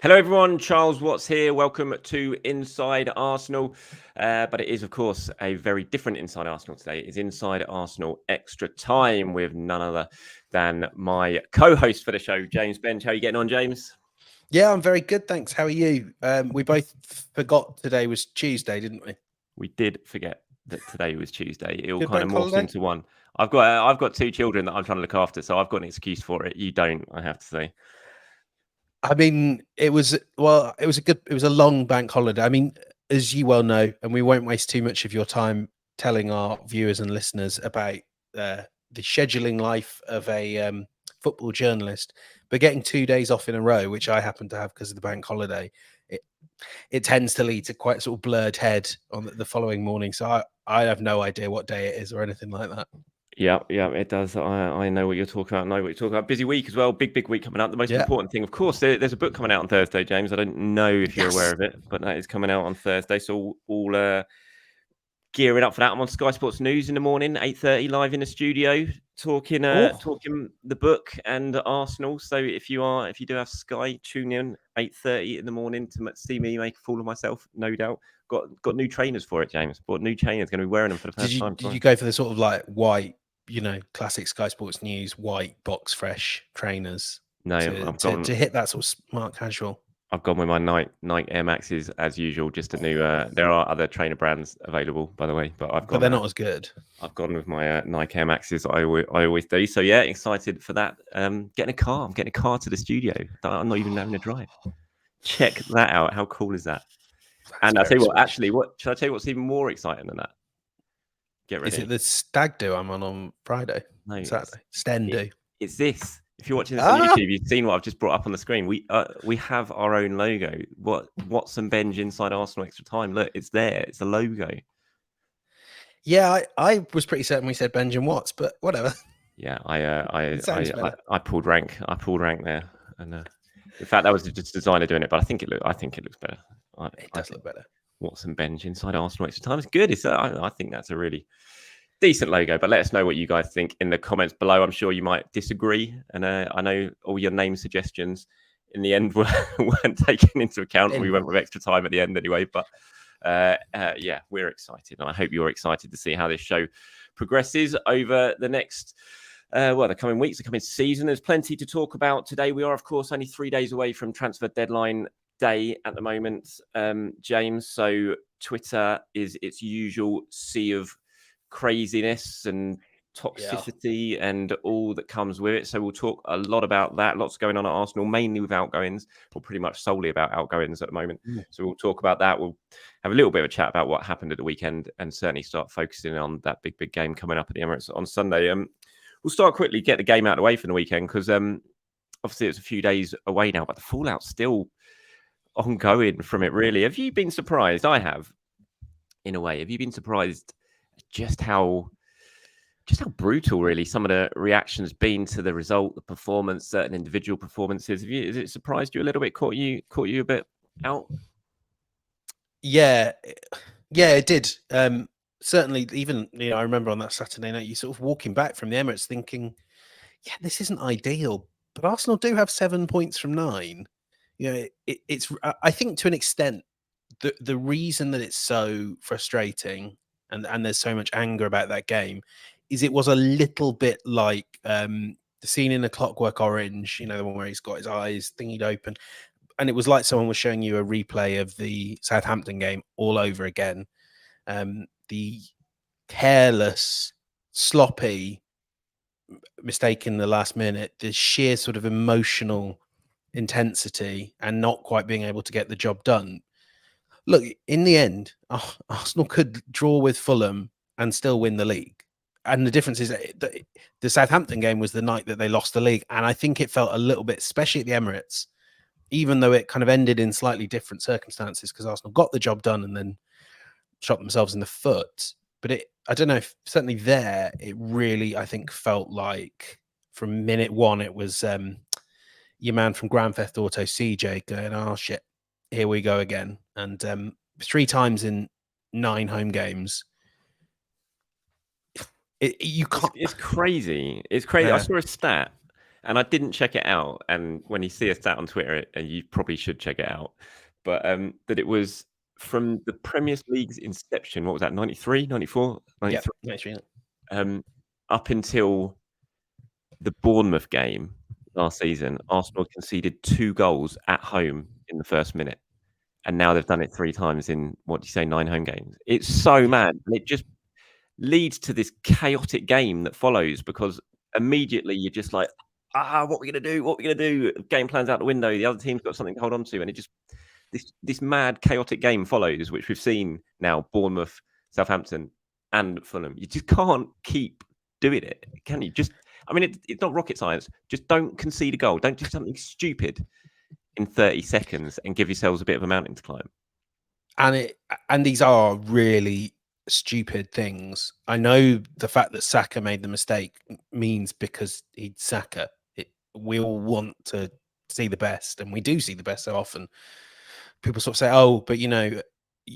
Hello, everyone. Charles Watts here. Welcome to Inside Arsenal. But it is, of course, a very different Inside Arsenal today. It is Inside Arsenal Extra Time with none other than my co-host for the show, James Benge. How are you getting on, James? Yeah, I'm very good, thanks. How are you? We both forgot today was Tuesday, didn't we? We did forget that today was Tuesday. It all Good kind of bank morphs holiday? into one. I've got two children that I'm trying to look after, so I've got an excuse for it. You don't, I have to say. I mean, it was a long bank holiday. I mean, as you well know, and we won't waste too much of your time telling our viewers and listeners about the scheduling life of a football journalist, but getting 2 days off in a row, which I happen to have because of the bank holiday, it tends to lead to quite sort of blurred head on the following morning. So I have no idea what day it is or anything like that. Yeah, it does. I know what you're talking about. I know what you're talking about. Busy week as well. Big week coming out. The most important thing, of course, there's a book coming out on Thursday, James. I don't know if you're aware of it, but that is coming out on Thursday. So all gearing up for that. I'm on Sky Sports News in the morning, 8:30, live in the studio, talking the book and Arsenal. So if you do have Sky, tune in 8:30 in the morning to see me make a fool of myself. No doubt. Got new trainers for it, James. Bought new trainers. Going to be wearing them for the first time. Did you go for the sort of like white, classic Sky Sports News white box fresh trainers? No, to hit that sort of smart casual. I've gone with my Nike Air Maxes as usual. Just a new. There are other trainer brands available, by the way, but they're not as good. I've gone with my Nike Air Maxes. I always do. So yeah, excited for that. Getting a car. I'm getting a car to the studio. I'm not even having a drive. Check that out. How cool is that? And I'll tell you what. Actually, should I tell you what's even more exciting than that? Get ready. Is it the stag do I'm on Friday? No, Saturday. Sten do. It's this. If you're watching this on YouTube, you've seen what I've just brought up on the screen. We have our own logo. Watts and Benge Inside Arsenal Extra Time. Look, it's there. It's a logo. Yeah, I was pretty certain we said Benge and Watts, but whatever. Yeah, I pulled rank. I pulled rank there, and in fact, that was just the designer doing it. But I think it looks better. It does look better. Watts and Benge Inside Arsenal Extra Time. It's good. I think that's a really decent logo, but let us know what you guys think in the comments below. I'm sure you might disagree, and I know all your name suggestions in the end weren't taken into account. We went with Extra Time at the end anyway, but yeah, we're excited, and I hope you're excited to see how this show progresses over the next the coming weeks, the coming season. There's plenty to talk about today. We are, of course, only 3 days away from transfer deadline day at the moment, James, so Twitter is its usual sea of craziness and toxicity and all that comes with it. So we'll talk a lot about that. Lots going on at Arsenal, mainly with outgoings, or pretty much solely about outgoings at the moment. So we'll talk about that. We'll have a little bit of a chat about what happened at the weekend, and certainly start focusing on that big game coming up at the Emirates on Sunday. We'll start quickly, get the game out of the way from the weekend, because obviously it's a few days away now, but the fallout's still ongoing from it, really. Have you been surprised? I have, in a way. Have you been surprised just how brutal, really, some of the reactions been to the result, the performance, certain individual performances? Has it surprised you a little bit? Caught you a bit out? Yeah, it did. Certainly, even I remember on that Saturday night, you sort of walking back from the Emirates thinking, yeah, this isn't ideal, but Arsenal do have 7 points from 9. It's I think to an extent the reason that it's so frustrating and there's so much anger about that game is it was a little bit like the scene in A Clockwork Orange, the one where he's got his eyes thingied open, and it was like someone was showing you a replay of the Southampton game all over again. The careless, sloppy mistake in the last minute, the sheer sort of emotional intensity and not quite being able to get the job done. Look, in the end, Arsenal could draw with Fulham and still win the league. And the difference is that the Southampton game was the night that they lost the league. And I think it felt a little bit, especially at the Emirates, even though it kind of ended in slightly different circumstances, because Arsenal got the job done and then shot themselves in the foot. But I don't know, if certainly there, it really, I think, felt like from minute one, it was your man from Grand Theft Auto, CJ, going, oh, shit, here we go again. And 3 times in 9 home games. You can't. It's crazy. It's crazy. Yeah. I saw a stat, and I didn't check it out. And when you see a stat on Twitter, and you probably should check it out, but that it was from the Premier League's inception. What was that? 93, 94, 93? Yeah, 93. Up until the Bournemouth game last season, Arsenal conceded 2 goals at home in the first minute. And now they've done it 3 times in, what do you say, 9 home games. It's so mad. And it just leads to this chaotic game that follows, because immediately you're just like, what are we going to do? What are we going to do? Game plan's out the window. The other team's got something to hold on to. And it just, this mad, chaotic game follows, which we've seen now, Bournemouth, Southampton, and Fulham. You just can't keep doing it, can you? Just, I mean, it's not rocket science. Just don't concede a goal. Don't do something stupid in 30 seconds and give yourselves a bit of a mountain to climb. And these are really stupid things. I know the fact that Saka made the mistake means because he's Saka. We all want to see the best, and we do see the best so often. People sort of say, "Oh, but you know,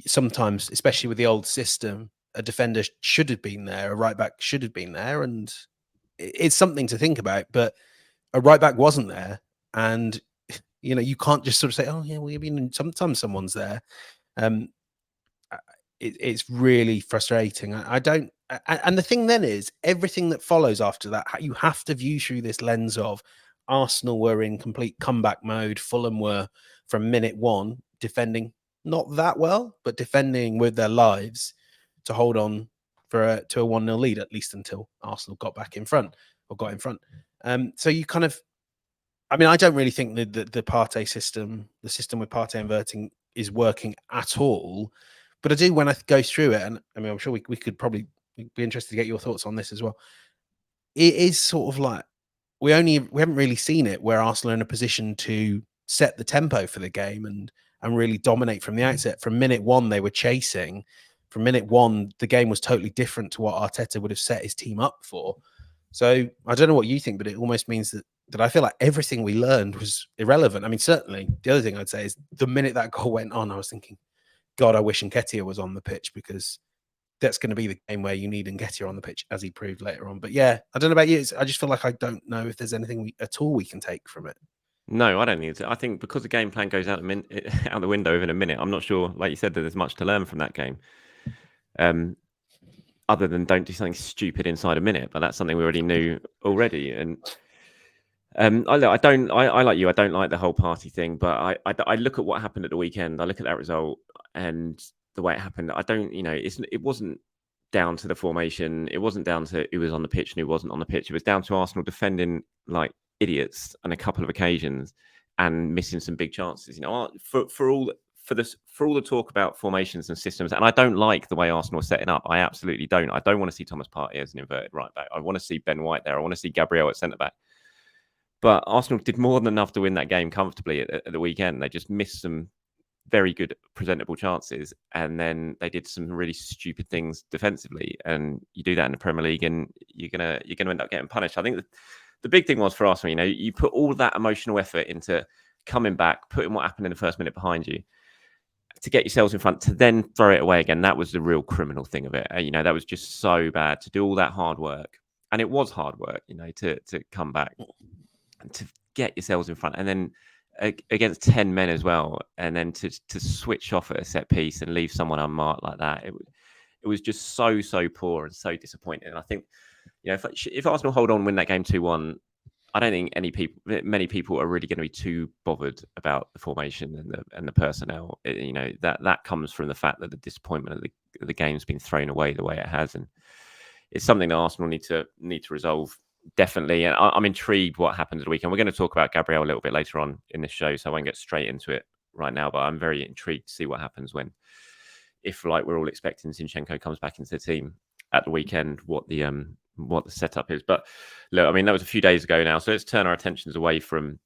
sometimes, especially with the old system, a defender should have been there, a right back should have been there," and it's something to think about. But a right back wasn't there, and you know, you can't just sort of say, "Oh, yeah, well, I mean, sometimes someone's there." It's really frustrating. I don't, and the thing then is, everything that follows after that, you have to view through this lens of Arsenal were in complete comeback mode. Fulham were, from minute one, defending not that well, but defending with their lives to hold on to a 1-0 lead, at least until Arsenal got back in front, or got in front. So you kind of, I mean, I don't really think that the Partey system, the system with Partey inverting, is working at all. But I do, when I go through it, and I mean, I'm sure we could probably be interested to get your thoughts on this as well. It is sort of like we haven't really seen it where Arsenal are in a position to set the tempo for the game and really dominate from the outset. From minute one, they were chasing. From minute one, the game was totally different to what Arteta would have set his team up for. So I don't know what you think, but it almost means that I feel like everything we learned was irrelevant. I mean, certainly the other thing I'd say is the minute that goal went on, I was thinking, God, I wish Nketiah was on the pitch, because that's going to be the game where you need Nketiah on the pitch, as he proved later on. But yeah, I don't know about you. I just feel like I don't know if there's anything at all we can take from it. No, I don't think so. I think because the game plan goes out the window within a minute, I'm not sure, like you said, that there's much to learn from that game. Other than don't do something stupid inside a minute, but that's something we already knew already. And I like you. I don't like the whole party thing, but I look at what happened at the weekend. I look at that result and the way it happened. I don't, it wasn't down to the formation. It wasn't down to who was on the pitch and who wasn't on the pitch. It was down to Arsenal defending like idiots on a couple of occasions and missing some big chances. For all the talk about formations and systems, and I don't like the way Arsenal are setting up. I absolutely don't. I don't want to see Thomas Partey as an inverted right back. I want to see Ben White there. I want to see Gabriel at centre back. But Arsenal did more than enough to win that game comfortably at the weekend. They just missed some very good, presentable chances, and then they did some really stupid things defensively. And you do that in the Premier League, and you're gonna end up getting punished. I think the big thing was for Arsenal, you put all that emotional effort into coming back, putting what happened in the first minute behind you, to get yourselves in front, to then throw it away again. That was the real criminal thing of it. That was just so bad, to do all that hard work, and it was hard work, to come back and to get yourselves in front, and then against 10 men as well, and then to switch off at a set piece and leave someone unmarked like that. It was just so poor and so disappointing. And I think, if Arsenal hold on, win that game 2-1, I don't think many people are really going to be too bothered about the formation and the personnel. That comes from the fact that the disappointment of the game's been thrown away the way it has, and it's something that Arsenal need to resolve. Definitely. And I'm intrigued what happened at the weekend. We're going to talk about Gabriel a little bit later on in this show, so I won't get straight into it right now, but I'm very intrigued to see what happens if like we're all expecting, Zinchenko comes back into the team at the weekend, what the setup is. But look, I mean, that was a few days ago now, so let's turn our attentions away from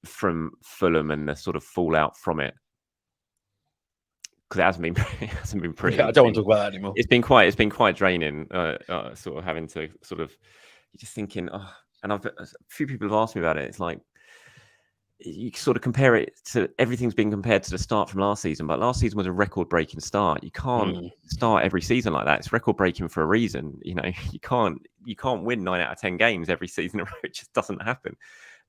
Fulham and the sort of fallout from it, because it hasn't been pretty. Yeah, I don't want to talk about that anymore. It's been quite draining, sort of having to sort of, you're just thinking, and a few people have asked me about it. It's like, you sort of compare it to everything's been compared to the start from last season, but last season was a record-breaking start. You can't start every season like that. It's record-breaking for a reason. You know, you can't win 9 out of 10 games every season in a row. It just doesn't happen.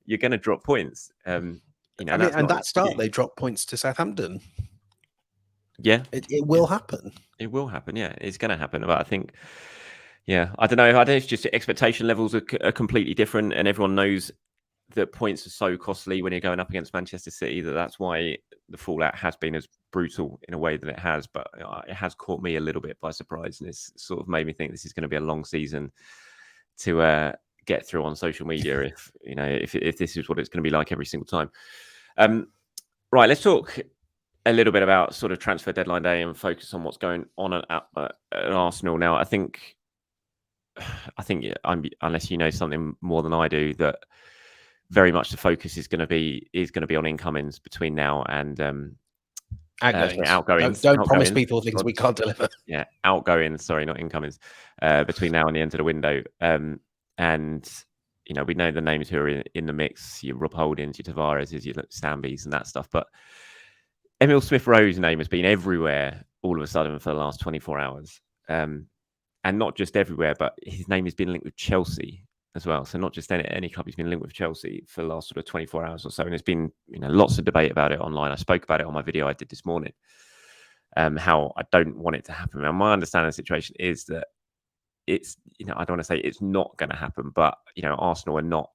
You're going to drop points. You know, I mean, and that start they dropped points to Southampton. Yeah, it will happen. It will happen. Yeah, it's going to happen. But I think, yeah, I don't know. I don't know. It's just expectation levels are completely different, and everyone knows that points are so costly when you're going up against Manchester City that's why the fallout has been as brutal in a way that it has. But it has caught me a little bit by surprise, and it's sort of made me think this is going to be a long season to get through on social media. if this is what it's going to be like every single time. Right, let's talk a little bit about sort of transfer deadline day and focus on what's going on at Arsenal now. I think unless you know something more than I do, that very much the focus is going to be on incomings between now and outgoings. Don't promise people things we can't deliver. Yeah, outgoings. Sorry, not incomings. Between now and the end of the window, and we know the names who are in the mix. Your Rob Holdings, your Tavares, your Stambys, and that stuff. But Emile Smith-Rowe's name has been everywhere all of a sudden for the last 24 hours. And not just everywhere, but his name has been linked with Chelsea as well. So not just any club, he's been linked with Chelsea for the last sort of 24 hours or so. And there's been lots of debate about it online. I spoke about it on my video I did this morning, how I don't want it to happen. Now, my understanding of the situation is that it's, I don't want to say it's not going to happen, but, Arsenal are not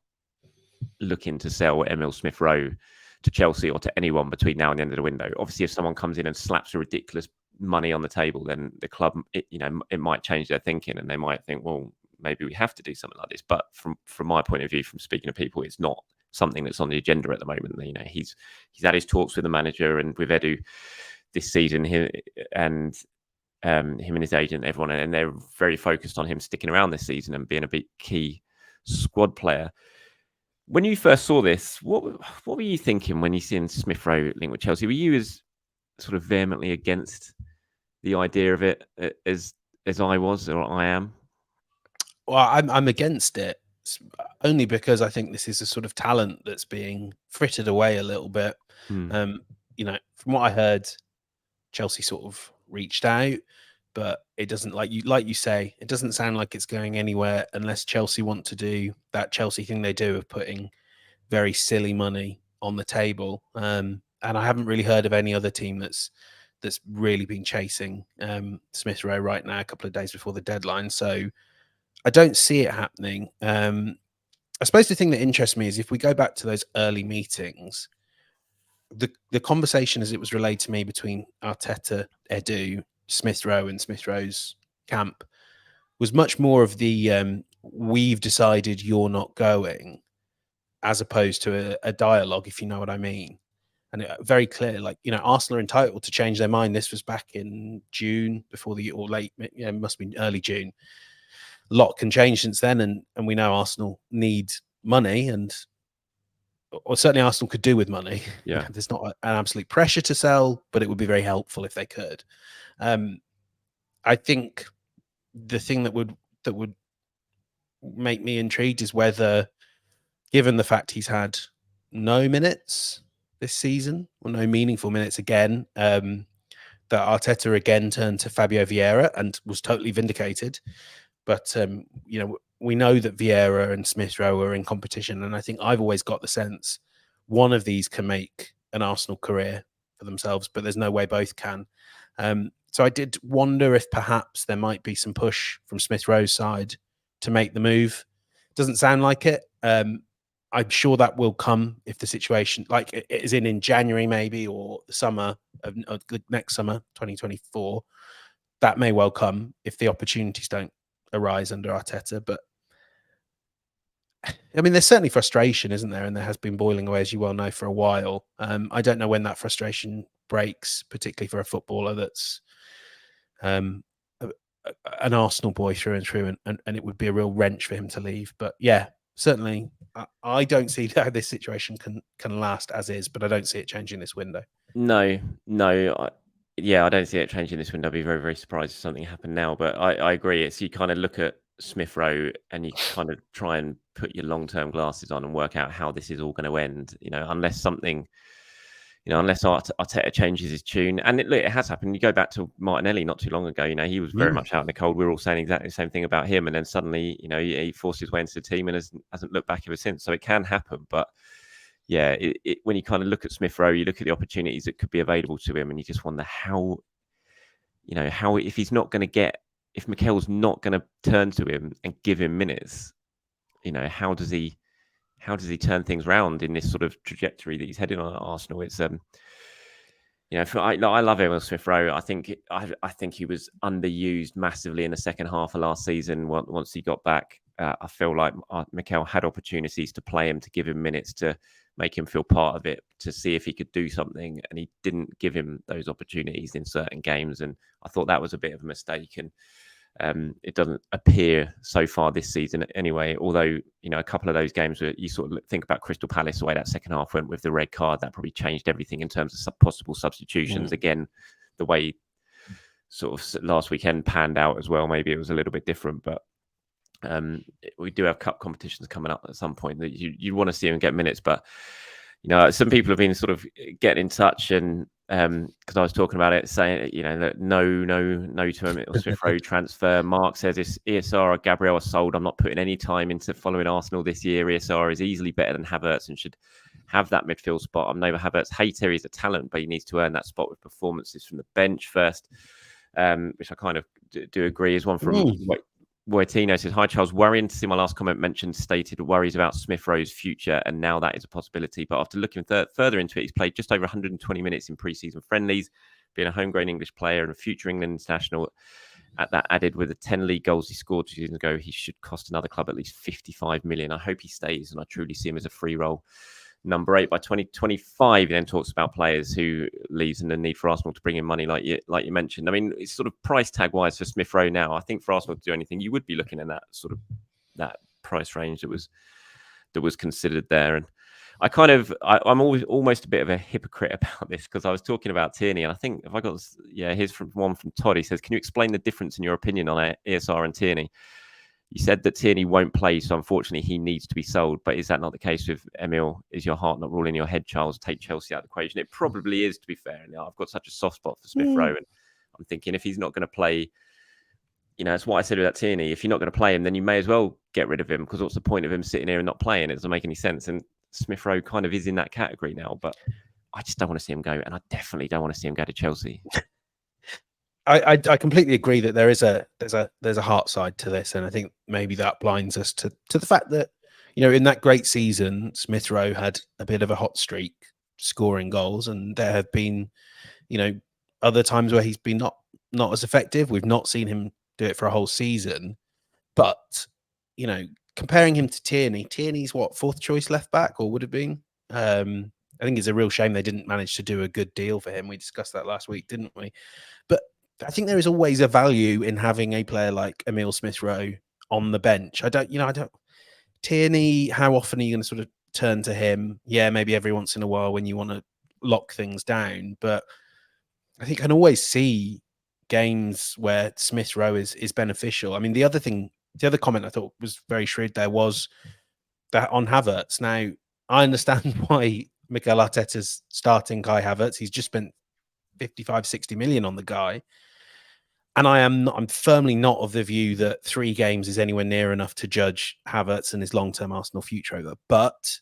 looking to sell Emile Smith-Rowe to Chelsea or to anyone between now and the end of the window. Obviously, if someone comes in and slaps a ridiculous money on the table, then the club, it might change their thinking, and they might think, well, maybe we have to do something like this. But from my point of view, from speaking to people, it's not something that's on the agenda at the moment. He's had his talks with the manager and with Edu this season, him and his agent, everyone, and they're very focused on him sticking around this season and being a big key squad player. When you first saw this, what were you thinking when you seen Smith-Rowe linked with Chelsea? Were you as sort of vehemently against the idea of it as I was, or I am? Well, I'm against it only because I think this is a sort of talent that's being frittered away a little bit. From what I heard, Chelsea sort of reached out, but it doesn't, like you say, it doesn't sound like it's going anywhere unless Chelsea want to do that Chelsea thing they do of putting very silly money on the table. And I haven't really heard of any other team that's really been chasing Smith-Rowe right now, a couple of days before the deadline. So I don't see it happening. I suppose the thing that interests me is if we go back to those early meetings, the conversation as it was relayed to me between Arteta, Edu, Smith-Rowe and Smith-Rowe's camp was much more of the we've decided you're not going, as opposed to a dialogue, if you know what I mean. And very clear, Arsenal are entitled to change their mind. This was back in June, it must be early June. A lot can change since then, and we know Arsenal need money, or certainly Arsenal could do with money. Yeah, there's not an absolute pressure to sell, but it would be very helpful if they could. I think the thing that would make me intrigued is whether, given the fact he's had no minutes this season, or no meaningful minutes again, that Arteta again turned to Fabio Vieira and was totally vindicated. But we know that Vieira and Smith-Rowe are in competition, and I think I've always got the sense one of these can make an Arsenal career for themselves, but there's no way both can. So I did wonder if perhaps there might be some push from Smith-Rowe's side to make the move. Doesn't sound like it. I'm sure that will come if the situation, like it is in January maybe, or the summer of next summer, 2024. That may well come if the opportunities don't arise under Arteta. But I mean, there's certainly frustration, isn't there? And there has been boiling away, as you well know, for a while. I don't know when that frustration breaks, particularly for a footballer that's an Arsenal boy through and through, and it would be a real wrench for him to leave. But yeah, certainly, I don't see how this situation can last as is, but I don't see it changing this window. No, I don't see it changing this window. I'd be very, very surprised if something happened now. But I agree. It's, you kind of look at Smith Rowe and you kind of try and put your long-term glasses on and work out how this is all going to end, unless something, unless Arteta changes his tune. And look, it has happened. You go back to Martinelli not too long ago, he was very much out in the cold. We were all saying exactly the same thing about him. And then suddenly, he forced his way into the team and hasn't looked back ever since. So it can happen. But yeah, when you kind of look at Smith Rowe, you look at the opportunities that could be available to him and you just wonder how if he's not going to if Mikel's not going to turn to him and give him minutes, how does he turn things around in this sort of trajectory that he's heading on at Arsenal? It's I love Emil Smith Rowe. I think he was underused massively in the second half of last season. Once he got back, I feel like Mikel had opportunities to play him, to give him minutes, to make him feel part of it, to see if he could do something, and he didn't give him those opportunities in certain games. And I thought that was a bit of a mistake. And it doesn't appear so far this season anyway, although a couple of those games where you sort of think about Crystal Palace, the way that second half went with the red card, that probably changed everything in terms of possible substitutions. Again, the way sort of last weekend panned out as well, maybe it was a little bit different, but we do have cup competitions coming up at some point that you want to see him get minutes. But some people have been sort of getting in touch, and because I was talking about it, saying that no to Emil Smith Rowe transfer. Mark says if ESR or Gabriel are sold, I'm not putting any time into following Arsenal this year. ESR is easily better than Havertz and should have that midfield spot. I'm never Havertz hater. He's a talent, but he needs to earn that spot with performances from the bench first, which I kind of do agree. Is one from Boitino says, hi Charles, worrying to see my last comment stated worries about Smith Rowe's future, and now that is a possibility. But after looking further into it, he's played just over 120 minutes in pre-season friendlies, being a homegrown English player and a future England international. At that added with the 10 league goals he scored 2 seasons ago, he should cost another club at least 55 million. I hope he stays, and I truly see him as a free role number 8 by 2025. He then talks about players who leaves and the need for Arsenal to bring in money, like you mentioned. I mean, it's sort of price tag wise for Smith Rowe now. I think for Arsenal to do anything, you would be looking at that sort of that price range that was considered there. And I'm always almost a bit of a hypocrite about this, because I was talking about Tierney, and I think if I got here's from one from Todd. He says, can you explain the difference in your opinion on ESR and Tierney? You said that Tierney won't play, so unfortunately he needs to be sold. But is that not the case with Emil? Is your heart not ruling your head, Charles? Take Chelsea out of the equation. It probably is, to be fair. And I've got such a soft spot for Smith Rowe, and I'm thinking if he's not going to play, that's what I said about Tierney. If you're not going to play him, then you may as well get rid of him, because what's the point of him sitting here and not playing? It doesn't make any sense. And Smith Rowe kind of is in that category now, but I just don't want to see him go, and I definitely don't want to see him go to Chelsea. I completely agree that there's a heart side to this, and I think maybe that blinds us to the fact that in that great season, Smith Rowe had a bit of a hot streak scoring goals, and there have been other times where he's been not as effective. We've not seen him do it for a whole season, but comparing him to Tierney's what, 4th choice left back, or would have been. I think it's a real shame they didn't manage to do a good deal for him. We discussed that last week, didn't we? But I think there is always a value in having a player like Emil Smith Rowe on the bench. I don't. Tierney, how often are you going to sort of turn to him? Yeah, maybe every once in a while when you want to lock things down. But I think I can always see games where Smith Rowe is beneficial. I mean, the other comment I thought was very shrewd there was that on Havertz. Now, I understand why Mikel Arteta's starting Kai Havertz. He's just spent 55, 60 million on the guy. And I'm firmly not of the view that 3 games is anywhere near enough to judge Havertz and his long-term Arsenal future over. But,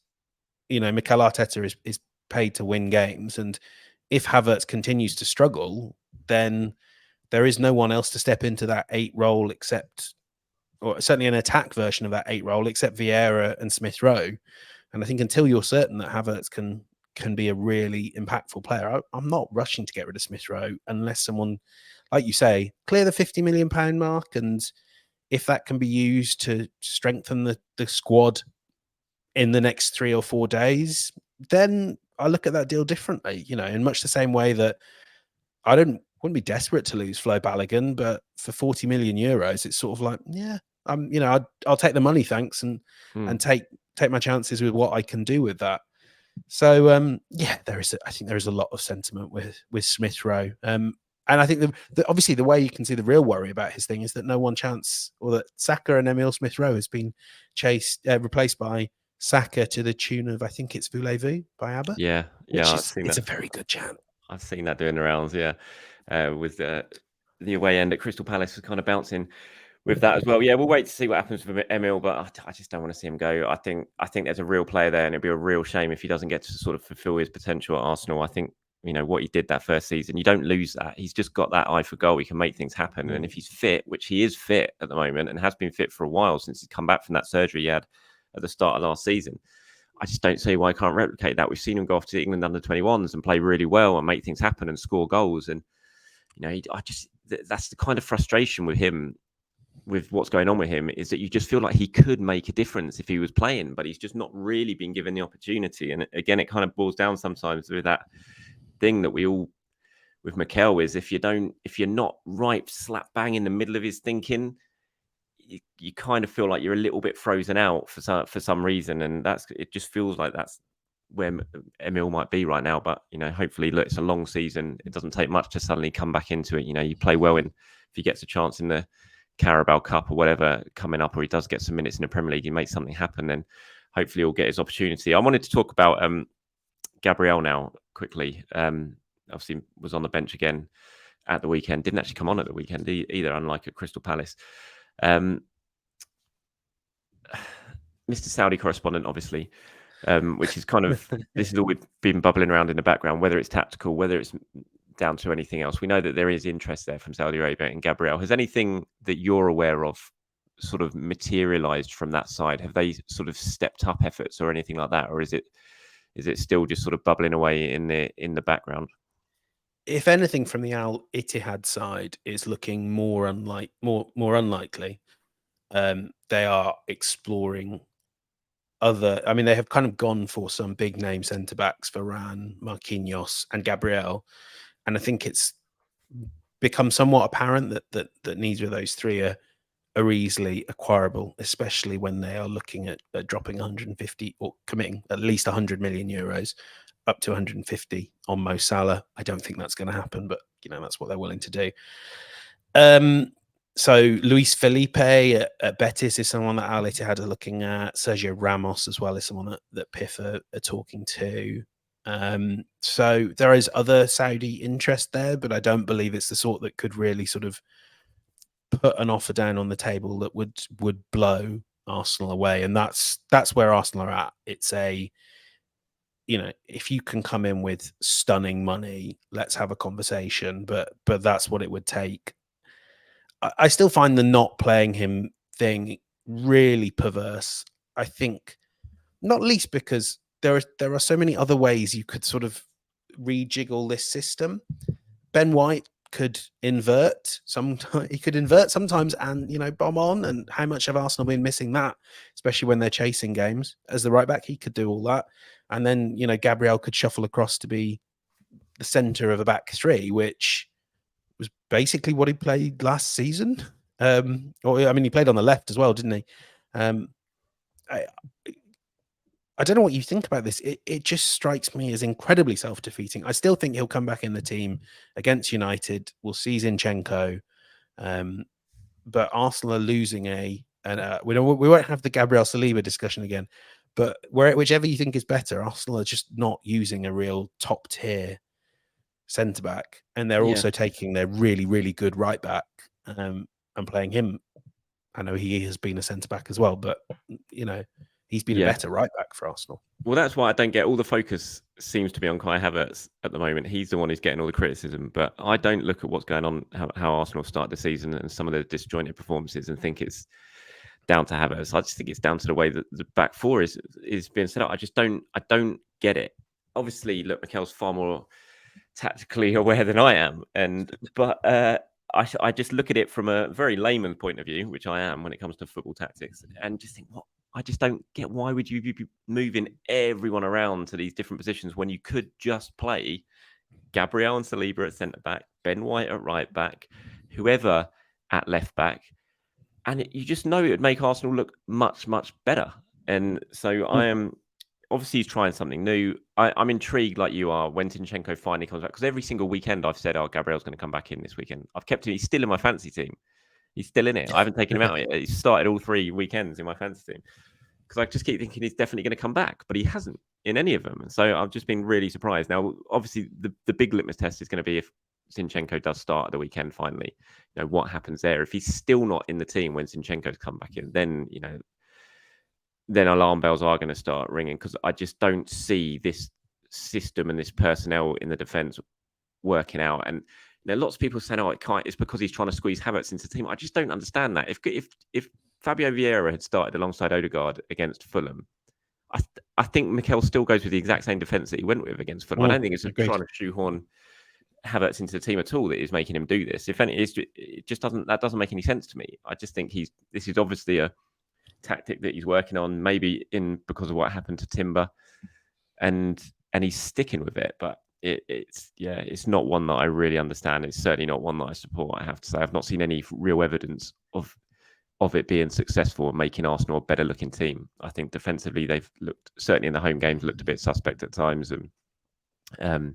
Mikel Arteta is paid to win games. And if Havertz continues to struggle, then there is no one else to step into that 8 role except, or certainly an attack version of that 8 role, except Vieira and Smith Rowe. And I think until you're certain that Havertz can be a really impactful player, I'm not rushing to get rid of Smith Rowe unless someone, like you say, clear the £50 million mark. And if that can be used to strengthen the squad in the next 3 or 4 days, then I look at that deal differently, in much the same way that I wouldn't be desperate to lose Flo Balogun, but for 40 million euros, it's sort of like, yeah, I'll take the money, thanks, and take my chances with what I can do with that. So I think there is a lot of sentiment with Smith Rowe. And I think obviously the way you can see the real worry about his thing is that no one chance, or that Saka and Emile Smith-Rowe has been replaced by Saka to the tune of, I think it's Voulez-Vous by ABBA. Yeah, I've seen it's that. a very good chant. I've seen that doing the rounds. Yeah, with the away end at Crystal Palace was kind of bouncing with that as well. Yeah, we'll wait to see what happens with Emile, but I just don't want to see him go. I think there's a real player there, and it'd be a real shame if he doesn't get to sort of fulfil his potential at Arsenal. I think, what he did that first season, you don't lose that. He's just got that eye for goal. He can make things happen. And if he's fit, which he is fit at the moment and has been fit for a while since he's come back from that surgery he had at the start of last season, I just don't see why he can't replicate that. We've seen him go off to England under 21s and play really well and make things happen and score goals. And, that's the kind of frustration with him, with what's going on with him, is that you just feel like he could make a difference if he was playing, but he's just not really been given the opportunity. And again, it kind of boils down sometimes with that thing that we all with Mikel is if you're not right slap bang in the middle of his thinking, you kind of feel like you're a little bit frozen out for some reason, and it just feels like that's where Emile might be right now. But hopefully, look, it's a long season. It doesn't take much to suddenly come back into it. You play well if he gets a chance in the Carabao Cup or whatever coming up, or he does get some minutes in the Premier League, he makes something happen, then hopefully he'll get his opportunity. I wanted to talk about Gabriel now quickly. Obviously was on the bench again at the weekend. Didn't actually come on at the weekend either, unlike at Crystal Palace. Mr. Saudi correspondent, obviously, which is kind of this is all we've been bubbling around in the background, whether it's tactical, whether it's down to anything else. We know that there is interest there from Saudi Arabia in Gabriel. Has anything that you're aware of sort of materialized from that side? Have they sort of stepped up efforts or anything like that, or is it still just sort of bubbling away in the background? If anything, from the Al Ittihad side, is looking more unlikely. They are exploring they have kind of gone for some big name centre backs, Varane, Marquinhos, and Gabriel, and I think it's become somewhat apparent that neither of those three are easily acquirable, especially when they are looking at dropping 150 or committing at least 100 million euros up to 150 on Mo Salah. I don't think that's going to happen, but that's what they're willing to do. So Luis Felipe at Betis is someone that Al Ittihad are looking at. Sergio Ramos as well is someone that PIF are talking to. So there is other Saudi interest there, but I don't believe it's the sort that could really sort of put an offer down on the table that would blow Arsenal away. And that's where Arsenal are at. It's if you can come in with stunning money, let's have a conversation. But that's what it would take. I still find the not playing him thing really perverse. I think, not least because there are so many other ways you could sort of rejiggle this system. Ben White could invert sometimes. He could invert sometimes, and bomb on. And how much have Arsenal been missing that, especially when they're chasing games? As the right back, he could do all that, and then Gabriel could shuffle across to be the centre of a back three, which was basically what he played last season. He played on the left as well, didn't he? I don't know what you think about this. It just strikes me as incredibly self-defeating. I still think he'll come back in the team against United. We'll see Zinchenko. But Arsenal are losing we won't have the Gabriel Saliba discussion again. But whichever you think is better, Arsenal are just not using a real top-tier centre-back. And they're also taking their really, really good right-back and playing him. I know he has been a centre-back as well, but, he's been a better right back for Arsenal. Well, that's why I don't get all the focus seems to be on Kai Havertz at the moment. He's the one who's getting all the criticism, but I don't look at what's going on, how Arsenal started the season and some of the disjointed performances and think it's down to Havertz. I just think it's down to the way that the back four is being set up. I don't get it. Obviously, look, Mikel's far more tactically aware than I am, but I just look at it from a very layman's point of view, which I am when it comes to football tactics, and just think, I just don't get, why would you be moving everyone around to these different positions when you could just play Gabriel and Saliba at centre back, Ben White at right back, whoever at left back, and you just know it would make Arsenal look much, much better. And so I am obviously he's trying something new. I'm intrigued, like you are, when Zinchenko finally comes back, because every single weekend I've said, "Oh, Gabriel's going to come back in this weekend." I've kept him. He's still in my fantasy team. He's still in it. I haven't taken him out yet. He's started all 3 weekends in my fantasy team because I just keep thinking he's definitely going to come back, but he hasn't in any of them. And so I've just been really surprised. Now, obviously, the big litmus test is going to be if Zinchenko does start at the weekend finally. You know, what happens there? If he's still not in the team when Zinchenko's come back in, then, you know, then alarm bells are going to start ringing, because I just don't see this system and this personnel in the defence working out. And you know, lots of people saying, "Oh, it can't." It's because he's trying to squeeze Havertz into the team. I just don't understand that. If Fabio Vieira had started alongside Odegaard against Fulham, I think Mikel still goes with the exact same defence that he went with against Fulham. I don't think it's trying to shoehorn Havertz into the team at all that is making him do this. If any, it just doesn't make any sense to me. I just think this is obviously a tactic that he's working on, maybe because of what happened to Timber, and he's sticking with it. But it's not one that I really understand. It's certainly not one that I support. I have to say, I've not seen any real evidence of it being successful and making Arsenal a better looking team. I think defensively they've looked, certainly in the home games, looked a bit suspect at times, and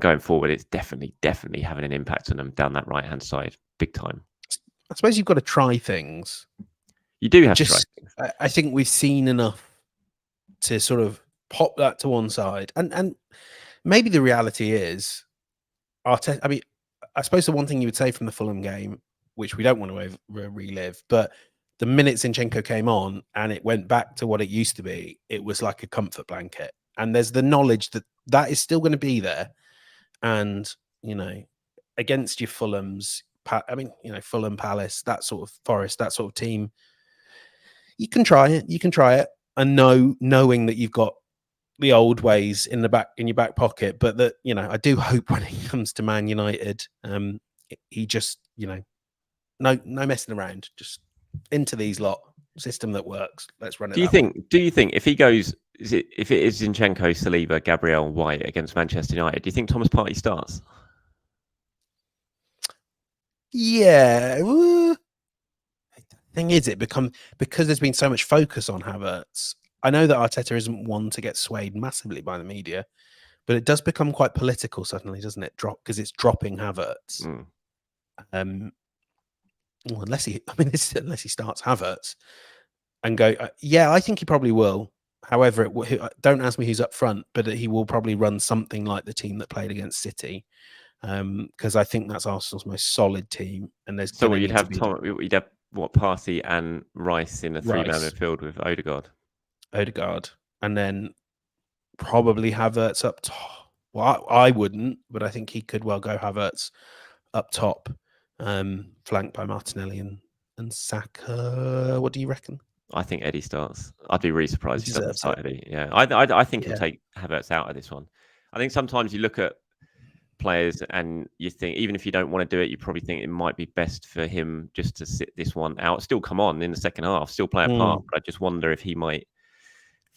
going forward, it's definitely having an impact on them down that right hand side, big time. I suppose you've got to try things. You do have to try things. I think we've seen enough to sort of pop that to one side, and maybe the reality is, Arteta. I mean, I suppose the one thing you would say from the Fulham game, which we don't want to relive, but the minute Zinchenko came on and it went back to what it used to be, it was like a comfort blanket. And there's the knowledge that that is still going to be there. And, you know, against your Fulhams, I mean, you know, Fulham, Palace, that sort of Forest, that sort of team, you can try it. You can try it, and knowing that you've got the old ways in your back pocket. But that, you know, I do hope when it comes to Man United, he just, you know, no messing around, just into these lot, system that works. Let's run it. Do you think if he goes, if it is Zinchenko, Saliba, Gabriel, White against Manchester United, do you think Thomas Partey starts? Yeah. Thing is, because there's been so much focus on Havertz. I know that Arteta isn't one to get swayed massively by the media, but it does become quite political suddenly, doesn't it? Because it's dropping Havertz. Well, unless he starts Havertz and go, yeah, I think he probably will. However, don't ask me who's up front, but he will probably run something like the team that played against City, because I think that's Arsenal's most solid team. And there's so you'd have Partey and Rice in a 3-man midfield with Odegaard, and then probably Havertz up top. Well, I wouldn't, but I think he could well go Havertz up top, flanked by Martinelli and Saka. What do you reckon? I think Eddie starts. I'd be really surprised if he doesn't start Eddie. Yeah, I think he'll take Havertz out of this one. I think sometimes you look at players and you think, even if you don't want to do it, you probably think it might be best for him just to sit this one out, still come on in the second half, still play a part. But I just wonder if he might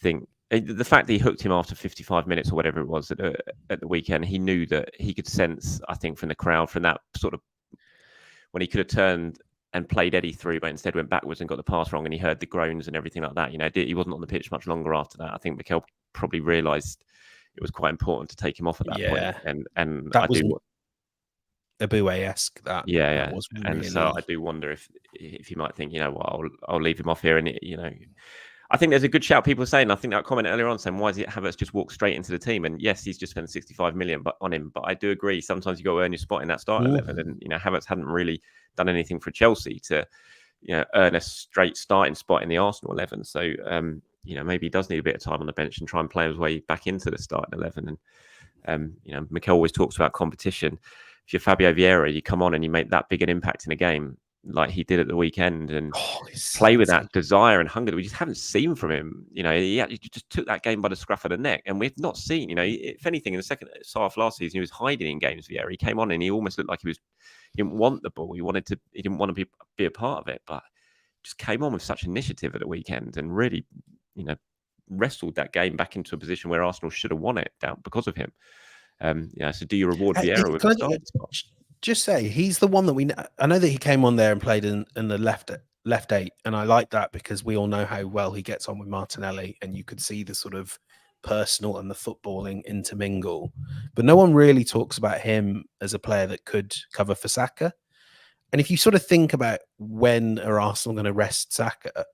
think, the fact that he hooked him after 55 minutes or whatever it was at the weekend, he knew that he could sense, I think, from the crowd, from that sort of, when he could have turned and played Eddie through, but instead went backwards and got the pass wrong, and he heard the groans and everything like that. You know, he wasn't on the pitch much longer after that. I think Mikel probably realised it was quite important to take him off at that point. And that was Abue-esque. That was really... And so I do wonder if you might think, you know what, I'll leave him off here. And you know, I think there's a good shout. People are saying, I think that comment earlier on saying, why is it Havertz just walk straight into the team? And yes, he's just spent 65 million on him, but I do agree. Sometimes you got to earn your spot in that start 11. And you know, Havertz hadn't really done anything for Chelsea to, you know, earn a straight starting spot in the Arsenal 11. So you know, maybe he does need a bit of time on the bench and try and play his way back into the starting 11. And you know, Mikel always talks about competition. If you're Fabio Vieira, you come on and you make that big an impact in a game like he did at the weekend, and play with that desire and hunger that we just haven't seen from him. You know, he just took that game by the scruff of the neck, and we've not seen, you know, if anything, in the second half last season, he was hiding in games. Vieira, he came on and he almost looked like he didn't want the ball. He didn't want to be a part of it, but just came on with such initiative at the weekend and really, you know, wrestled that game back into a position where Arsenal should have won it down because of him. Yeah. So do you reward Vieira with a starting spot? Just say he's the one that I know that he came on there and played in the left 8, and I like that because we all know how well he gets on with Martinelli, and you could see the sort of personal and the footballing intermingle. But no one really talks about him as a player that could cover for Saka. And if you sort of think about when are Arsenal going to rest Saka,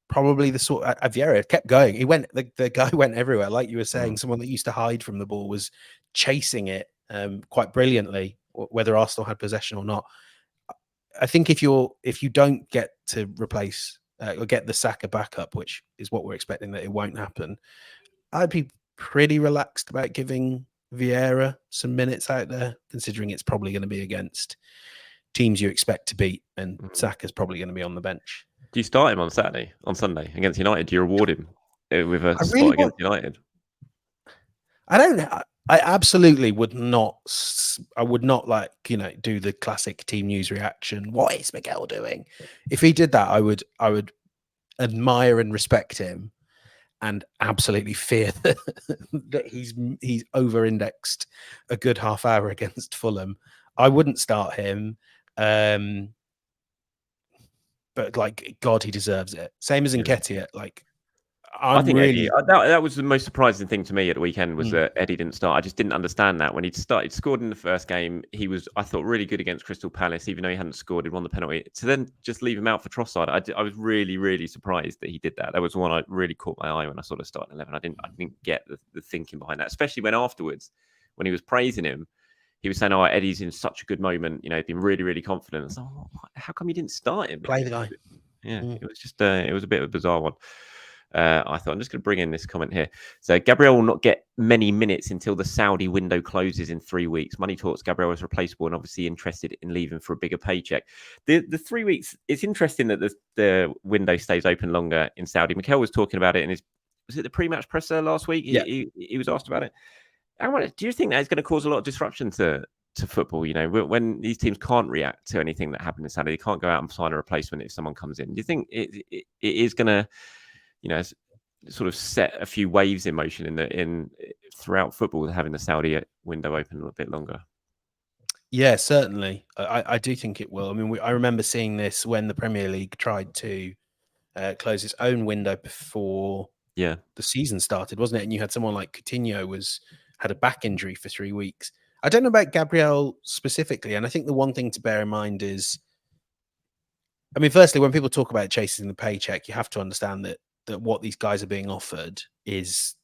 probably the sort of Vieira kept going. He went, the guy went everywhere. Like you were saying, someone that used to hide from the ball was chasing it quite brilliantly, whether Arsenal had possession or not. I think if you don't get to replace or get the Saka backup, which is what we're expecting that it won't happen, I'd be pretty relaxed about giving Vieira some minutes out there, considering it's probably going to be against teams you expect to beat, and Saka's probably going to be on the bench. Do you start him on Sunday against United? Do you reward him with a spot against United? I don't know. I absolutely would not. I would not do the classic team news reaction. What is Miguel doing? If he did that, I would admire and respect him, and absolutely fear that he's over-indexed a good half hour against Fulham. I wouldn't start him, but God, he deserves it. Same as Nketiah. I think really... Eddie, that was the most surprising thing to me at the weekend was that Eddie didn't start. I just didn't understand that when he'd scored in the first game. He was, I thought, really good against Crystal Palace, even though he hadn't scored. He'd won the penalty. To then just leave him out for Trossard, I was really, really surprised that he did that. That was one I really caught my eye when I saw the starting 11. I didn't get the thinking behind that, especially when afterwards, when he was praising him, he was saying, "Oh, Eddie's in such a good moment. He's been really, really confident." So, how come you didn't start him? Play the guy. Yeah, it was just it was a bit of a bizarre one. I thought I'm just going to bring in this comment here. So Gabriel will not get many minutes until the Saudi window closes in 3 weeks. Money talks. Gabriel is replaceable and obviously interested in leaving for a bigger paycheck. The 3 weeks. It's interesting that the window stays open longer in Saudi. Mikel was talking about it was it the pre-match presser last week? Yeah. He was asked about it. Do you think that is going to cause a lot of disruption to football? When these teams can't react to anything that happened in Saudi, they can't go out and sign a replacement if someone comes in. Do you think it is going to sort of set a few waves in motion in throughout football, having the Saudi window open a little bit longer? Yeah, certainly. I do think it will. I mean, I remember seeing this when the Premier League tried to close its own window before the season started, wasn't it? And you had someone like Coutinho had a back injury for 3 weeks. I don't know about Gabriel specifically, and I think the one thing to bear in mind is, I mean, firstly, when people talk about chasing the paycheck, you have to understand that what these guys are being offered is,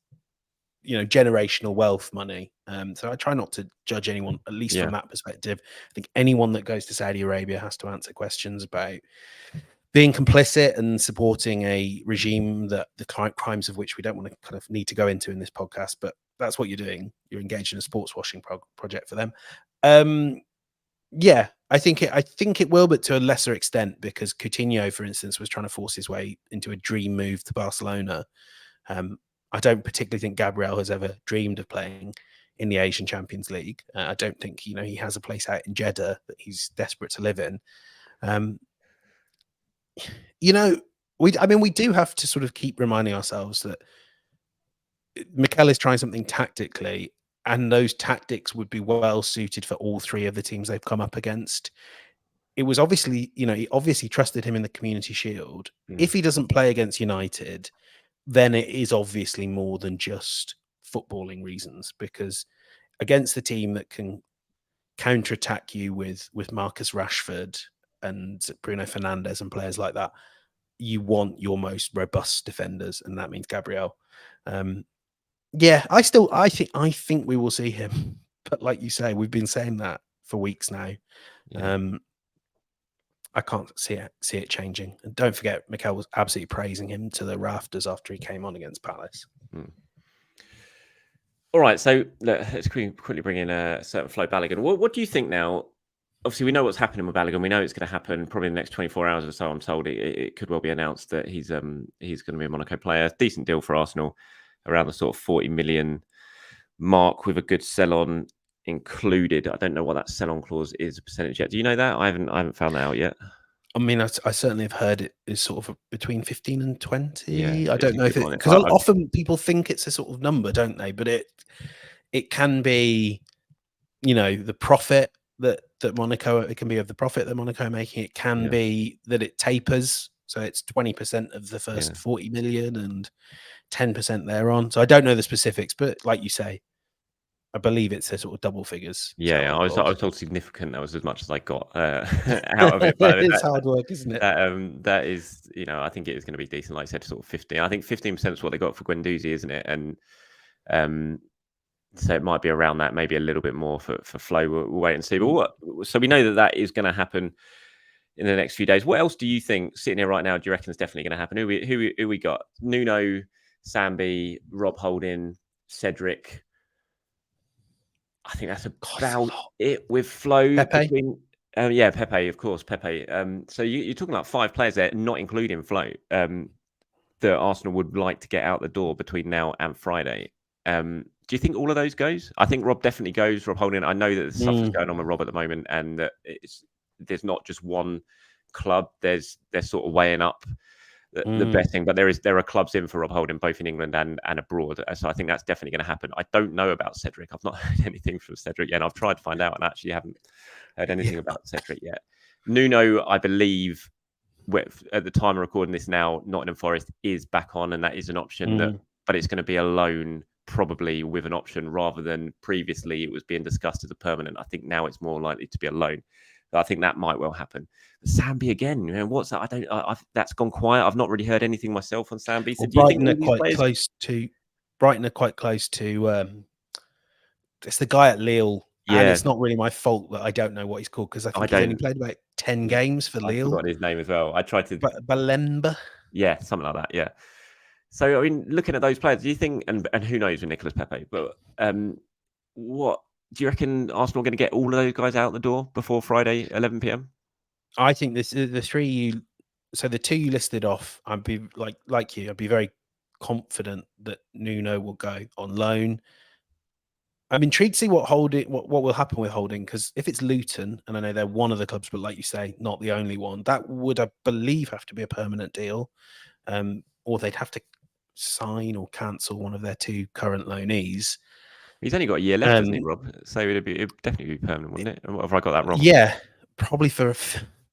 generational wealth money. So I try not to judge anyone, at least from that perspective. I think anyone that goes to Saudi Arabia has to answer questions about being complicit and supporting a regime that the crimes of which we don't want to kind of need to go into in this podcast, but that's what you're doing. You're engaged in a sports washing project for them. Yeah, I think it will, but to a lesser extent, because Coutinho, for instance, was trying to force his way into a dream move to Barcelona. I don't particularly think Gabriel has ever dreamed of playing in the Asian Champions League. I don't think he has a place out in Jeddah that he's desperate to live in. We do have to sort of keep reminding ourselves that Mikel is trying something tactically, and those tactics would be well suited for all three of the teams they've come up against. It was obviously, he obviously trusted him in the Community Shield. If he doesn't play against United, then it is obviously more than just footballing reasons, because against the team that can counterattack you with Marcus Rashford and Bruno Fernandes and players like that, you want your most robust defenders, and that means Gabriel. Yeah, I think we will see him, but like you say, we've been saying that for weeks now. I can't see it changing. And don't forget, Mikel was absolutely praising him to the rafters after he came on against Palace. All right, so let's quickly bring in a certain Flo Balogun. What do you think now? Obviously, we know what's happening with Balogun. We know it's going to happen probably in the next 24 hours or so. I'm told it could well be announced that he's going to be a Monaco player. Decent deal for Arsenal, around the sort of 40 million mark with a good sell-on included. I don't know what that sell-on clause is, a percentage yet. Do you know that? I haven't found that out yet. I mean, I certainly have heard it is sort of between 15 and 20. Yeah, I don't know if it, because often people think it's a sort of number, don't they? But it can be, the profit that Monaco, it can be of the profit that Monaco are making. It can be that it tapers So it's 20% of the first 40 million and 10% thereon. So I don't know the specifics, but like you say, I believe it's a sort of double figures. Yeah, I was told significant. That was as much as I got out of it. But It's hard work, isn't it? That is, I think it is going to be decent. Like I said, sort of 15. I think 15% is what they got for Guendouzi, isn't it? And so it might be around that, maybe a little bit more for Flo. We'll wait and see. But so we know that is going to happen in the next few days. What else do you think, sitting here right now, do you reckon is definitely going to happen? Who we got? Nuno, Sambi, Rob Holding, Cedric. I think that's about it with Flo. Pepe? Between, Pepe, of course, Pepe. So you're talking about 5 players there, not including Flo, that Arsenal would like to get out the door between now and Friday. Do you think all of those goes? I think Rob definitely goes. Rob Holding. I know that there's stuff that's going on with Rob at the moment, and that there's not just one club. They're sort of weighing up the best thing, but there are clubs in for Rob Holding, both in England and abroad. So I think that's definitely going to happen. I don't know about Cedric. I've not heard anything from Cedric yet. I've tried to find out and actually haven't heard anything about Cedric yet. Nuno, I believe, at the time of recording this now, Nottingham Forest is back on, and that is an option. But it's going to be a loan, probably with an option, rather than previously it was being discussed as a permanent. I think now it's more likely to be a loan. I think that might well happen. Sambi again, what's that? That's gone quiet. I've not really heard anything myself on Sambi. So Brighton are quite close to. Brighton are quite close to. It's the guy at Lille, and it's not really my fault that I don't know what he's called, because I think he's only played about 10 games for Lille. I've forgotten his name as well. I tried to. Balemba. Yeah, something like that. Yeah. So I mean, looking at those players, do you think, and who knows with Nicolas Pepe, but what do you reckon Arsenal are going to get all of those guys out the door before Friday, 11 p.m? I think the 3 so the 2 you listed off, I'd be like you, I'd be very confident that Nuno will go on loan. I'm intrigued to see what will happen with Holding, because if it's Luton, and I know they're one of the clubs, but like you say, not the only one, that would, I believe, have to be a permanent deal, or they'd have to sign or cancel one of their 2 current loanees. He's only got a year left, hasn't he, Rob? So it'd definitely be permanent, wouldn't it? Or have I got that wrong? Yeah, probably for a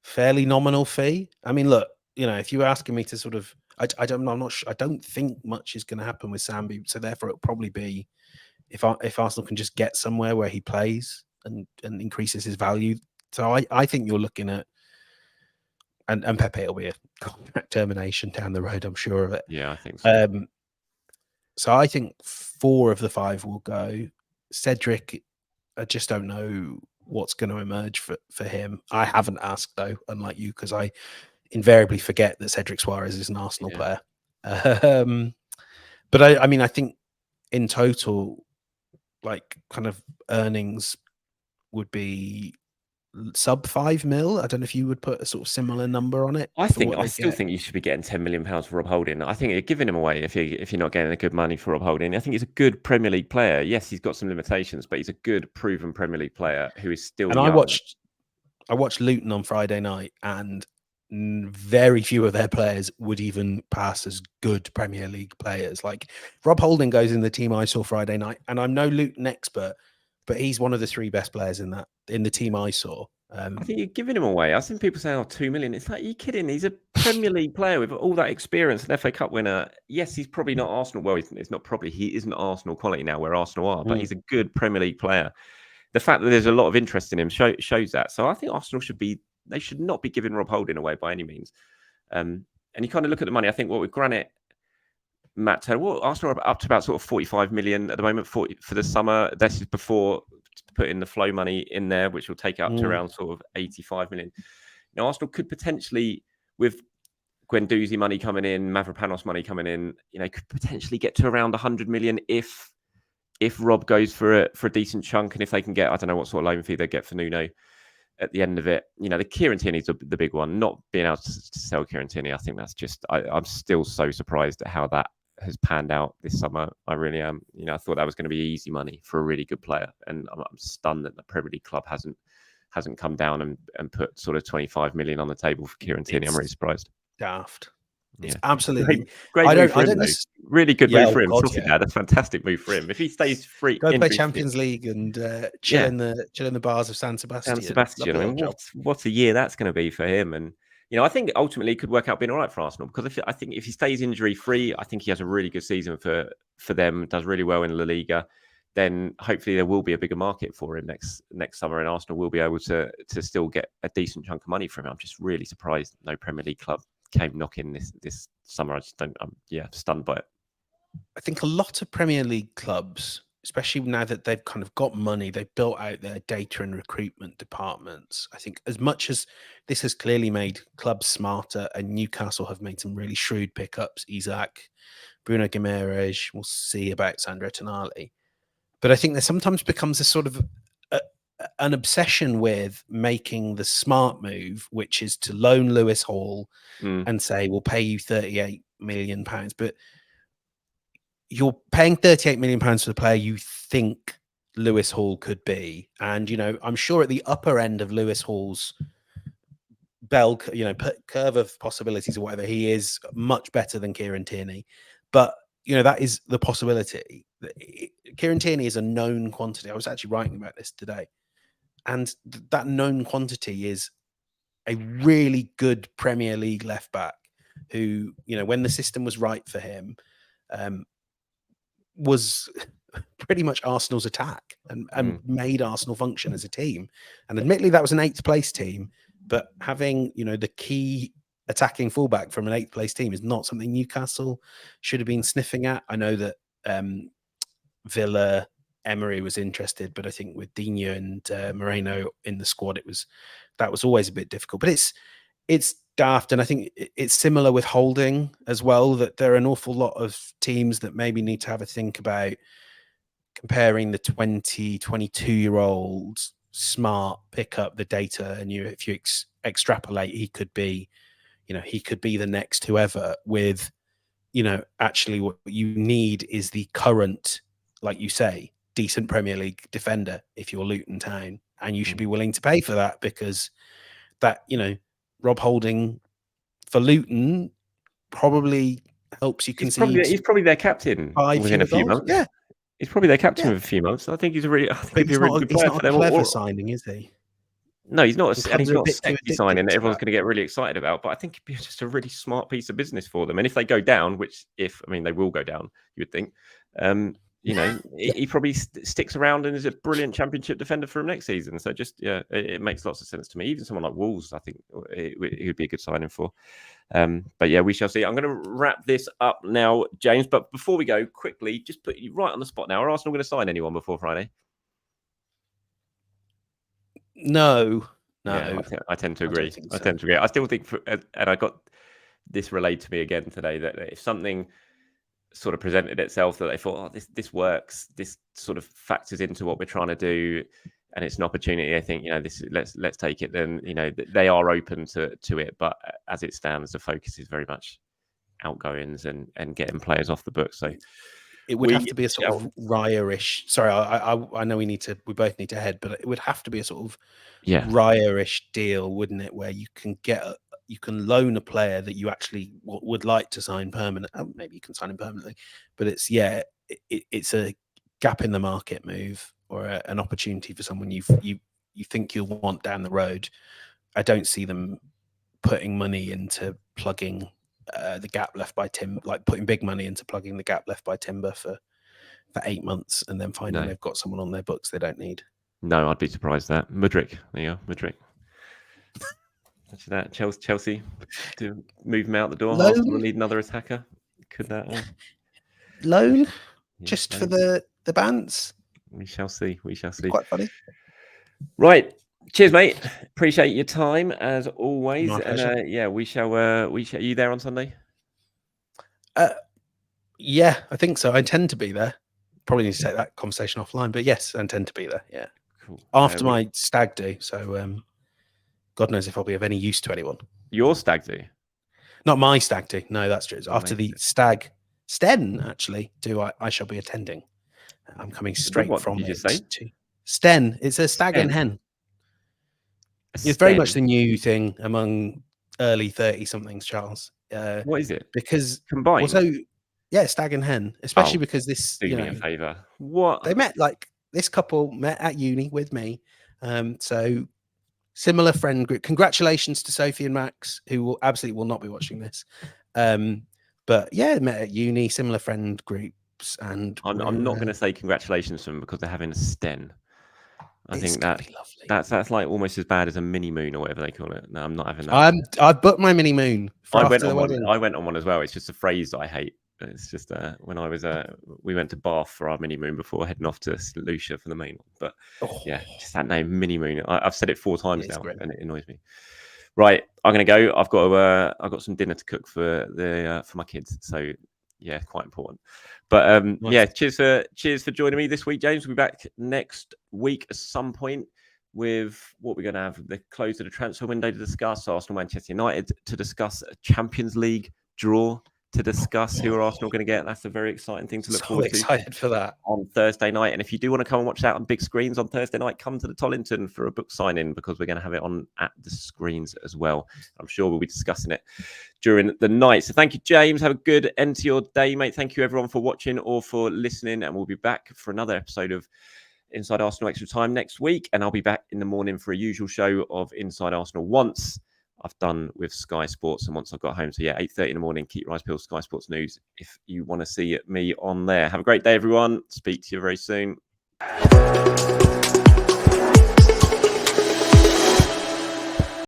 fairly nominal fee. I mean, look, if you were asking me to sort of, I'm not sure, I don't think much is going to happen with Sambi, so therefore it'll probably be if Arsenal can just get somewhere where he plays and increases his value. So I think you're looking at, and Pepe will be a contract termination down the road, I'm sure of it. Yeah, I think so. So I think 4 of the 5 will go. Cedric, I just don't know what's going to emerge for him. I haven't asked, though, unlike you, because I invariably forget that Cedric Suarez is an Arsenal player. But I mean, I think in total, like, kind of earnings would be sub 5 mil. I don't know if you would put a sort of similar number on it. I still think you should be getting £10 million for Rob Holding. I think you're giving him away if you're not getting the good money for Rob Holding. I think he's a good Premier League player. Yes, he's got some limitations, but he's a good, proven Premier League player who is still young. I watched Luton on Friday night, and very few of their players would even pass as good Premier League players. Like, Rob Holding goes in the team I saw Friday night, and I'm no Luton expert, but he's one of the 3 best players in the team I saw. I think you're giving him away. I've seen people saying, 2 million. It's like, are you kidding? He's a Premier League player with all that experience, an FA Cup winner. Yes, he's probably not Arsenal. Well, it's not probably. He isn't Arsenal quality now where Arsenal are, but he's a good Premier League player. The fact that there's a lot of interest in him shows that. So I think Arsenal they should not be giving Rob Holding away by any means. And you kind of look at the money. I think with Granit, Matt Turner, Arsenal are up to about sort of 45 million at the moment for the summer. This is before putting the Flow money in there, which will take it up to around sort of 85 million. Now, Arsenal could potentially, with Guendouzi money coming in, Mavropanos money coming in, could potentially get to around 100 million if Rob goes for a decent chunk, and if they can get, I don't know what sort of loan fee they get for Nuno at the end of it. The Kieran Tierney's the big one. Not being able to sell Kieran Tierney, I think that's just, I'm still so surprised at how that has panned out this summer. I really am. I thought that was going to be easy money for a really good player, and I'm stunned that the Premier League club hasn't come down and put sort of 25 million on the table for Kieran Tierney. I'm really surprised. Daft. It's absolutely great move for him. Really good move for him. That's a fantastic move for him. If he stays free, go play Champions League and chill in the bars of San Sebastian. I mean, what a year that's going to be for him. And I think ultimately it could work out being all right for Arsenal, because I think if he stays injury free, I think he has a really good season for them. Does really well in La Liga. Then hopefully there will be a bigger market for him next summer, and Arsenal will be able to still get a decent chunk of money from him. I'm just really surprised no Premier League club came knocking this summer. I just don't. I'm stunned by it. I think a lot of Premier League clubs, especially now that they've kind of got money, they've built out their data and recruitment departments. I think as much as this has clearly made clubs smarter, and Newcastle have made some really shrewd pickups, Isaac, Bruno Guimaraes, we'll see about Sandro Tonali. But I think there sometimes becomes a sort of an obsession with making the smart move, which is to loan Lewis Hall and say, we'll pay you £38 million. But you're paying £38 million for the player you think Lewis Hall could be. And, I'm sure at the upper end of Lewis Hall's curve of possibilities or whatever, he is much better than Kieran Tierney. But, that is the possibility. Kieran Tierney is a known quantity. I was actually writing about this today. And that known quantity is a really good Premier League left back who, when the system was right for him, was pretty much Arsenal's attack and made Arsenal function as a team. And admittedly, that was an 8th place team, but having, the key attacking fullback from an 8th place team is not something Newcastle should have been sniffing at. I know that Villa, Emery was interested, but I think with Digne and Moreno in the squad, that was always a bit difficult. But it's daft, and I think it's similar with Holding as well, that there are an awful lot of teams that maybe need to have a think about comparing the 22-year-old smart, pick up the data, and if you extrapolate, he could be the next whoever, with actually what you need is the current, like you say, decent Premier League defender if you're Luton Town, and you should be willing to pay for that, because that, Rob Holding for Luton probably helps you concede. He's probably their captain within a few months. Yeah, he's probably their captain within a few months. I think he's a really good player for them. He's not a clever signing, is he? No, he's not. And he's not a sexy signing that everyone's going to get really excited about. But I think it'd be just a really smart piece of business for them. And if they go down, they will go down, you would think. He probably sticks around and is a brilliant Championship defender for him next season. So it makes lots of sense to me. Even someone like Wolves, I think it would be a good signing for. But yeah, we shall see. I'm going to wrap this up now, James. But before we go, quickly, just put you right on the spot now. Are Arsenal going to sign anyone before Friday? No. Yeah, I tend to agree. I tend to agree. I still think, and I got this relayed to me again today, that if something sort of presented itself that they thought, this works, this sort of factors into what we're trying to do, and it's an opportunity, I think, let's take it, then, they are open to it. But as it stands, the focus is very much outgoings and getting players off the book. So it would have to be a sort of Raya-ish. Sorry, I know we both need to head, but it would have to be a sort of Raya-ish deal, wouldn't it? Where you can loan a player that you actually would like to sign permanent. Maybe you can sign him permanently, but it's a gap in the market move, or an opportunity for someone you think you'll want down the road. I don't see them putting money into plugging the gap left by Tim, like putting big money into plugging the gap left by Timber for 8 months and then finding they've got someone on their books they don't need. No, I'd be surprised that. Mudryk, there you go, Mudryk. That Chelsea to move him out the door. Arsenal need another attacker. Could that loan just for the bants? We shall see. Quite funny. Right. Cheers, mate. Appreciate your time as always. My pleasure. We shall. Are you there on Sunday? Yeah, I think so. I intend to be there. Probably need to take that conversation offline, but yes, I intend to be there. Yeah. Cool. After my stag do. So God knows if I'll be of any use to anyone. Your stag do? Not my stag do. No, that's true. After the stag Sten, actually, I shall be attending. I'm coming straight from it. To Sten. It's a stag and hen. It's very much the new thing among early 30-somethings, Charles. What is it? Because combined. Stag and hen, especially because this. Do me a favour. What they met, like this couple met at uni with me, so similar friend group. Congratulations to Sophie and Max, who absolutely will not be watching this. But yeah, met at uni, similar friend groups, and I'm not going to say congratulations to them because they're having a sten. I think that's like almost as bad as a mini moon or whatever they call it. No, I'm not having that. I've booked my mini moon for after the wedding. I went on one as well. It's just a phrase that I hate. It's just when I was we went to Bath for our mini moon before heading off to St Lucia for the main one. But yeah, just that name, mini moon. I've said it 4 times now, and it annoys me. Right, I'm gonna go. I've got some dinner to cook for my kids. So yeah, quite important. But nice. Yeah, cheers for joining me this week, James. We'll be back next week at some point with what we're going to have the close of the transfer window to discuss, Arsenal, Manchester United to discuss a Champions League draw, to discuss who are Arsenal going to get. That's a very exciting thing to look forward to. Excited for that on Thursday night. And if you do want to come and watch that on big screens on Thursday night, come to the Tollington for a book signing because we're going to have it on at the screens as well. I'm sure we'll be discussing it during the night. So thank you, James. Have a good end to your day, mate. Thank you, everyone, for watching or for listening. And we'll be back for another episode of Inside Arsenal Extra Time next week. And I'll be back in the morning for a usual show of Inside Arsenal once I've done with Sky Sports and once I've got home. So yeah, 8:30 in the morning, Keep Your Eyes Peeled, Sky Sports News, if you want to see me on there. Have a great day, everyone. Speak to you very soon.